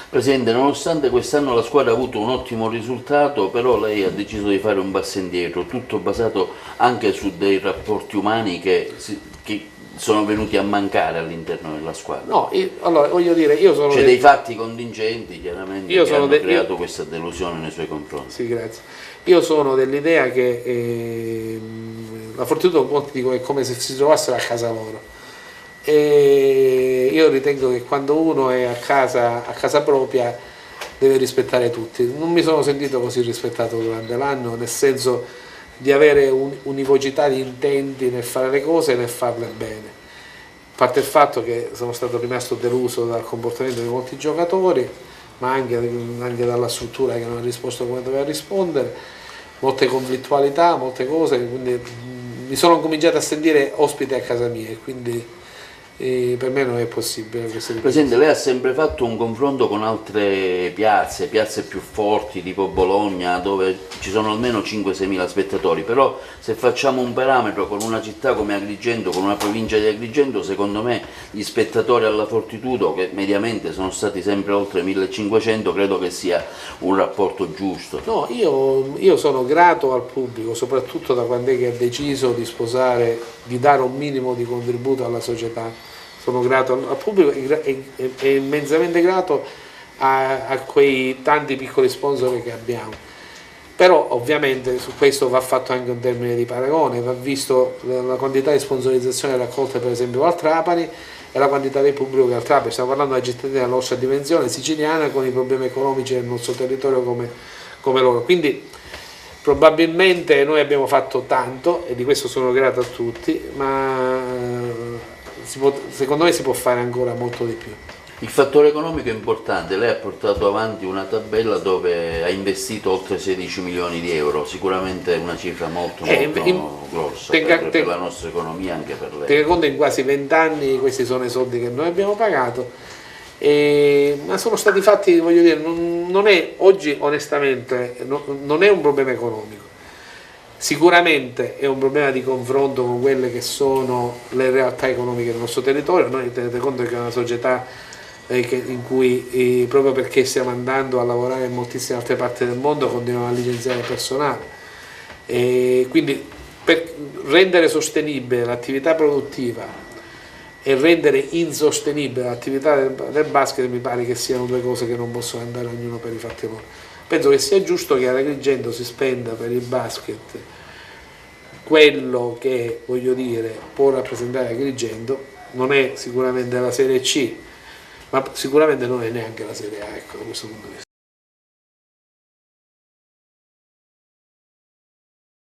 Presidente, nonostante quest'anno la squadra ha avuto un ottimo risultato, però lei ha deciso di fare un passo indietro, tutto basato anche su dei rapporti umani che sono venuti a mancare all'interno della squadra. No, allora voglio dire, io sono... C'è dei fatti contingenti chiaramente io che sono hanno creato questa delusione nei suoi confronti. Sì, grazie. Io sono dell'idea che la fortuna molti dicono è come se si trovassero a casa loro. E io ritengo che quando uno è a casa propria deve rispettare tutti. Non mi sono sentito così rispettato durante l'anno, nel senso di avere univocità di intenti nel fare le cose e nel farle bene. A parte il fatto che sono stato rimasto deluso dal comportamento di molti giocatori, ma anche dalla struttura che non ha risposto come doveva rispondere, molte conflittualità, molte cose, quindi mi sono cominciato a sentire ospite a casa mia e quindi per me non è possibile questa ripresa. Presidente, lei ha sempre fatto un confronto con altre piazze più forti tipo Bologna, dove ci sono almeno 5-6 mila spettatori, però se facciamo un parametro con una città come Agrigento, con una provincia di Agrigento, secondo me gli spettatori alla Fortitudo, che mediamente sono stati sempre oltre 1500, credo che sia un rapporto giusto. No, io sono grato al pubblico, soprattutto da quando è che ha deciso di sposare, di dare un minimo di contributo alla società. Sono grato al pubblico e immensamente grato a quei tanti piccoli sponsor che abbiamo. Però ovviamente su questo va fatto anche un termine di paragone, va visto la quantità di sponsorizzazione raccolta per esempio al Trapani e la quantità di pubblico che ha al Trapani. Stiamo parlando di cittadini della nostra dimensione siciliana con i problemi economici del nostro territorio come loro. Quindi probabilmente noi abbiamo fatto tanto e di questo sono grato a tutti, ma secondo me si può fare ancora molto di più. Il fattore economico è importante, lei ha portato avanti una tabella dove ha investito oltre 16 milioni di euro, sicuramente una cifra molto grossa per la nostra economia, anche per lei. Tenga conto, in quasi 20 anni questi sono i soldi che noi abbiamo pagato, ma sono stati fatti, voglio dire, non è, oggi onestamente non è un problema economico. Sicuramente è un problema di confronto con quelle che sono le realtà economiche del nostro territorio. Noi tenete conto che è una società in cui proprio perché stiamo andando a lavorare in moltissime altre parti del mondo continuiamo a licenziare personale, e quindi per rendere sostenibile l'attività produttiva e rendere insostenibile l'attività del basket mi pare che siano due cose che non possono andare ognuno per i fatti loro. Penso che sia giusto che ad Agrigento si spenda per il basket quello che, voglio dire, può rappresentare Agrigento. Non è sicuramente la Serie C, ma sicuramente non è neanche la Serie A, ecco, da questo punto di vista.